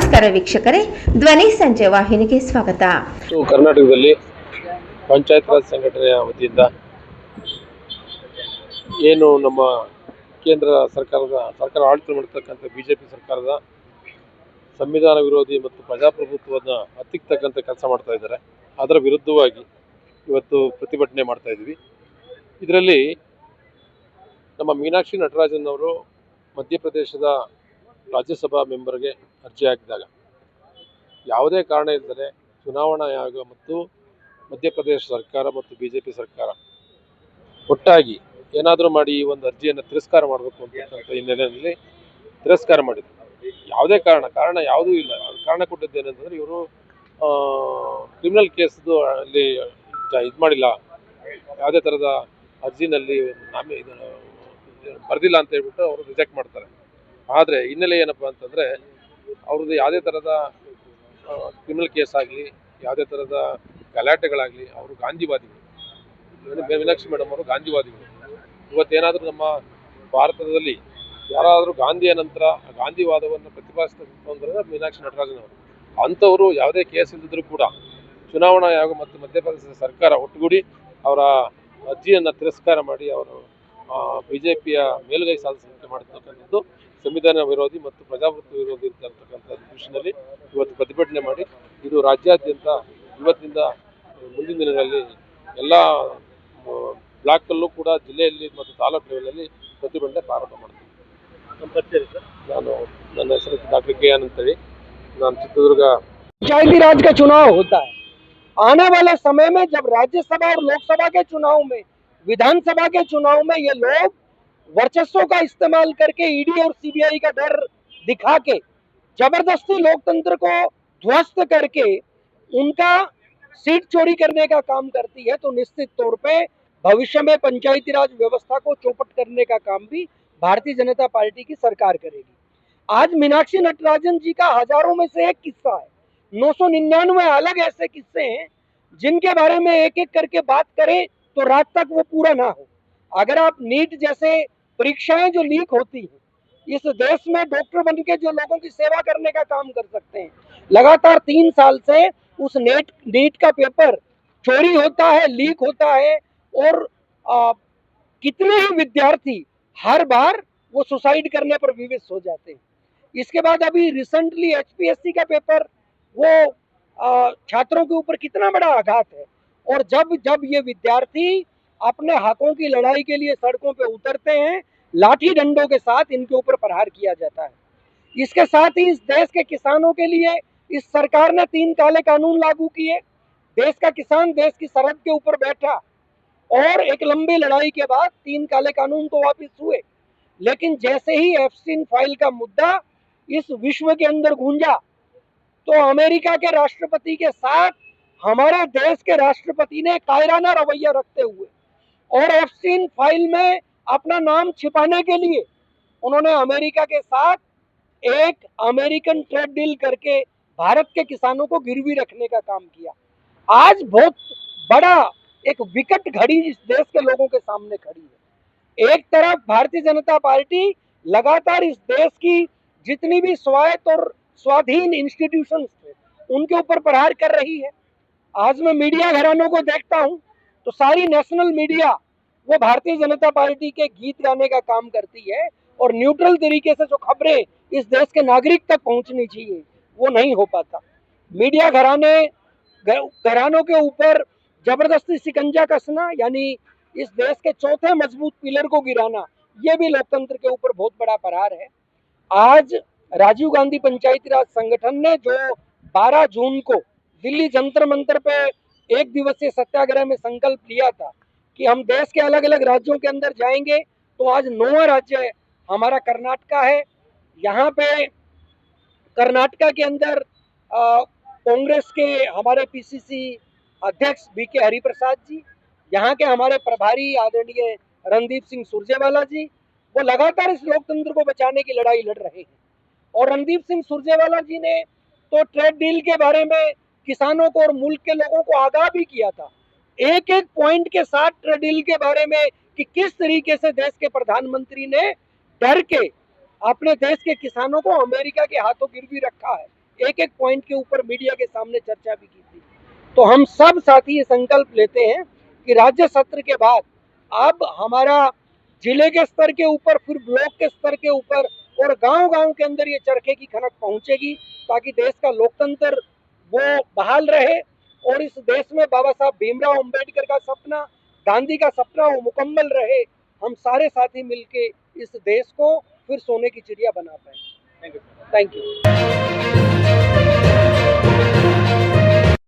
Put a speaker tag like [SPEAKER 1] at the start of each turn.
[SPEAKER 1] ನಮಸ್ಕಾರ ವೀಕ್ಷಕರೇ, ಧ್ವನಿ ಸಂಜೆ ವಾಹಿನಿಗೆ ಸ್ವಾಗತ.
[SPEAKER 2] ಕರ್ನಾಟಕದಲ್ಲಿ ಪಂಚಾಯತ್ ರಾಜ್ ಸಂಘಟನೆಯ ವತಿಯಿಂದ ಏನು ನಮ್ಮ ಕೇಂದ್ರ ಸರ್ಕಾರ ಆಡಳಿತ ಮಾಡತಕ್ಕಂಥ ಬಿಜೆಪಿ ಸರ್ಕಾರದ ಸಂವಿಧಾನ ವಿರೋಧಿ ಮತ್ತು ಪ್ರಜಾಪ್ರಭುತ್ವವನ್ನು ಹತ್ತಿಕ್ಕತಕ್ಕಂಥ ಕೆಲಸ ಮಾಡ್ತಾ ಇದ್ದಾರೆ. ಅದರ ವಿರುದ್ಧವಾಗಿ ಇವತ್ತು ಪ್ರತಿಭಟನೆ ಮಾಡ್ತಾ ಇದ್ವಿ. ಇದರಲ್ಲಿ ನಮ್ಮ ಮೀನಾಕ್ಷಿ ನಟರಾಜನ್ ಅವರು ಮಧ್ಯಪ್ರದೇಶದ ರಾಜ್ಯಸಭಾ ಮೆಂಬರ್ಗೆ ಅರ್ಜಿ ಹಾಕಿದಾಗ ಯಾವುದೇ ಕಾರಣ ಇಲ್ಲದೆ ಚುನಾವಣಾ ಆಯೋಗ ಮತ್ತು ಮಧ್ಯಪ್ರದೇಶ ಸರ್ಕಾರ ಮತ್ತು ಬಿಜೆಪಿ ಸರ್ಕಾರ ಒಟ್ಟಾಗಿ ಏನಾದರೂ ಮಾಡಿ ಈ ಒಂದು ಅರ್ಜಿಯನ್ನು ತಿರಸ್ಕಾರ ಮಾಡಬೇಕು ಅಂತಕ್ಕಂಥ ಹಿನ್ನೆಲೆಯಲ್ಲಿ ತಿರಸ್ಕಾರ ಮಾಡಿದ್ರು. ಯಾವುದೇ ಕಾರಣ ಯಾವುದೂ ಇಲ್ಲ. ಕಾರಣ ಕೊಟ್ಟಿದ್ದೇನೆಂತಂದರೆ ಇವರು ಕ್ರಿಮಿನಲ್ ಕೇಸ್ದು ಅಲ್ಲಿ ಇದು ಮಾಡಿಲ್ಲ, ಯಾವುದೇ ಥರದ ಅರ್ಜಿನಲ್ಲಿ ಬರೆದಿಲ್ಲ ಅಂತ ಹೇಳ್ಬಿಟ್ಟು ಅವರು ರಿಜೆಕ್ಟ್ ಮಾಡ್ತಾರೆ. ಆದರೆ ಹಿನ್ನೆಲೆ ಏನಪ್ಪ ಅಂತಂದರೆ ಅವ್ರದ್ದು ಯಾವುದೇ ಥರದ ಕ್ರಿಮಿನಲ್ ಕೇಸ್ ಆಗಲಿ, ಯಾವುದೇ ಥರದ ಗಲಾಟೆಗಳಾಗಲಿ, ಅವರು ಗಾಂಧಿವಾದಿಗಳು. ಮೀನಾಕ್ಷಿ ಮೇಡಮ್ ಅವರು ಗಾಂಧಿವಾದಿಗಳು. ಇವತ್ತೇನಾದರೂ ನಮ್ಮ ಭಾರತದಲ್ಲಿ ಯಾರಾದರೂ ಗಾಂಧಿಯ ನಂತರ ಗಾಂಧಿವಾದವನ್ನು ಪ್ರತಿಪಾದಿಸಬೇಕು ಅಂದರೆ ಮೀನಾಕ್ಷಿ ನಟರಾಜನ್ ಅವರು. ಅಂಥವರು ಯಾವುದೇ ಕೇಸ್ ಇಲ್ಲದಿದ್ದರೂ ಕೂಡ ಚುನಾವಣಾ ಆಯೋಗ ಮತ್ತು ಮಧ್ಯಪ್ರದೇಶದ ಸರ್ಕಾರ ಒಟ್ಟುಗೂಡಿ ಅವರ ಅರ್ಜಿಯನ್ನು ತಿರಸ್ಕಾರ ಮಾಡಿ ಅವರು ಬಿಜೆಪಿಯ ಮೇಲುಗೈ ಸಾಧಿಸಲಿಕ್ಕೆ ಮಾಡಿರ್ತಕ್ಕಂಥದ್ದು ಸಂವಿಧಾನ ವಿರೋಧಿ ಮತ್ತು ಪ್ರಜಾಪ್ರಭುತ್ವ ವಿರೋಧಿ ಅಂತಕ್ಕಂಥ ದೃಷ್ಟಿಯಲ್ಲಿ ಇವತ್ತು ಪ್ರತಿಭಟನೆ ಮಾಡಿ ಇದು ರಾಜ್ಯಾದ್ಯಂತ ಇವತ್ತಿನಿಂದ ಮುಂದಿನ ದಿನಗಳಲ್ಲಿ ಎಲ್ಲ ಬ್ಲಾಕ್ನಲ್ಲೂ ಕೂಡ ಜಿಲ್ಲೆಯಲ್ಲಿ ಮತ್ತು ತಾಲೂಕು ಲೆವೆಲಲ್ಲಿ ಪ್ರತಿಭಟನೆ ಪ್ರಾರಂಭ ಮಾಡ್ತೀವಿ. ನನ್ನ ಹೆಸರು ಡಾಕ್ಟರ್ ಕೆ ಅಂತೇಳಿ, ನಾನು ಚಿತ್ರದುರ್ಗ.
[SPEAKER 3] पंचायती राज का चुनाव होता है. आने वाले समय में जब राज्यसभा और लोकसभा के चुनाव में, विधानसभा के चुनाव में ये लोग वर्चस्व का इस्तेमाल करके ईडी और सीबीआई का डर दिखा के जबरदस्ती लोकतंत्र को ध्वस्त करके उनका सीट चोरी करने का काम करती है, तो निश्चित तौर पे भविष्य में पंचायती राज व्यवस्था को चौपट करने का काम भी भारतीय जनता पार्टी की सरकार करेगी. आज मीनाक्षी नटराजन जी का हजारों में से एक किस्सा है. 999 अलग ऐसे किस्से हैं जिनके बारे में एक एक करके बात करें तो रात तक वो पूरा ना हो. अगर आप नीट जैसे परीक्षाएं जो लीक होती हैं, इस देश में डॉक्टर बन के जो लोगों की सेवा करने का काम कर सकते हैं, लगातार 3 साल से उस नीट का पेपर चोरी होता है, लीक होता है, और कितने ही विद्यार्थी हर बार वो सुसाइड करने पर विवश हो जाते हैं. इसके बाद अभी रिसेंटली एचपीएससी का पेपर, वो छात्रों के ऊपर कितना बड़ा आघात है. और जब ये विद्यार्थी अपने हकों की लड़ाई के लिए सड़कों पे उतरते हैं, लाठी डंडों के साथ इनके ऊपर प्रहार किया जाता है. इसके साथ ही इस देश के किसानों के लिए इस सरकार ने 3 काले कानून लागू किए. देश का किसान देश की सरहद के ऊपर बैठा और एक लंबी लड़ाई के बाद 3 काले कानून तो वापिस हुए, लेकिन जैसे ही एप्स्टीन फाइल का मुद्दा इस विश्व के अंदर गूंजा, तो अमेरिका के राष्ट्रपति के साथ हमारे देश के राष्ट्रपति ने कायराना रवैया रखते हुए और एप्स्टीन फाइल में अपना नाम छिपाने के लिए उन्होंने अमेरिका के साथ एक अमेरिकन ट्रेड डील करके भारत के किसानों को गिरवी रखने का काम किया. आज बहुत बड़ा एक विकट घड़ी इस देश के लोगों के सामने खड़ी है. एक तरफ भारतीय जनता पार्टी लगातार इस देश की जितनी भी स्वायत्त और स्वाधीन इंस्टीट्यूशंस थे उनके ऊपर प्रहार कर रही है. आज मैं मीडिया घरानों को देखता हूं तो सारी नेशनल मीडिया वो भारतीय जनता पार्टी के गीत गाने का काम करती है, और न्यूट्रल तरीके से जो खबरें इस देश के नागरिक तक पहुंचनी चाहिए वो नहीं हो पाता. मीडिया घरानों के ऊपर जबरदस्ती शिकंजा कसना, यानी इस देश के चौथे मजबूत पिलर को गिराना, ये भी लोकतंत्र के ऊपर बहुत बड़ा प्रहार है. आज राजीव गांधी पंचायती राज संगठन ने जो 12 जून को दिल्ली जंतर मंतर पे 1 दिवसीय सत्याग्रह में संकल्प लिया था कि हम देश के अलग अलग राज्यों के अंदर जाएंगे, तो आज 9वां राज्य हमारा कर्नाटका है. यहाँ पे कर्नाटका के अंदर कांग्रेस के हमारे पीसीसी अध्यक्ष बीके हरिप्रसाद जी, यहाँ के हमारे प्रभारी आदरणीय रणदीप सिंह सुरजेवाला जी, वो लगातार इस लोकतंत्र को बचाने की लड़ाई लड़ रहे हैं. और रणदीप सिंह सुरजेवाला जी ने तो ट्रेड डील के बारे में किसानों को और मुल्क के लोगों को आगाह भी किया था, एक एक पॉइंट के साथ ट्रेड डील के बारे में, कि किस तरीके से देश के प्रधानमंत्री ने डर के अपने देश के किसानों को अमेरिका के हाथों गिरवी रखा है. एक एक पॉइंट के ऊपर मीडिया के सामने चर्चा भी की थी। तो हम सब साथी ये संकल्प लेते हैं कि राज्य सत्र के बाद अब हमारा जिले के स्तर के ऊपर, फिर ब्लॉक के स्तर के ऊपर और गांव-गांव के अंदर ये चरखे की खनक पहुंचेगी, ताकि देश का लोकतंत्र वो बहाल रहे और इस देश में बाबा साहब भीमराव अंबेडकर का सपना, गांधी का सपना वो मुकम्मल रहे। हम सारे साथी मिलके इस देश को फिर सोने की चिड़िया बना पाए। Thank you.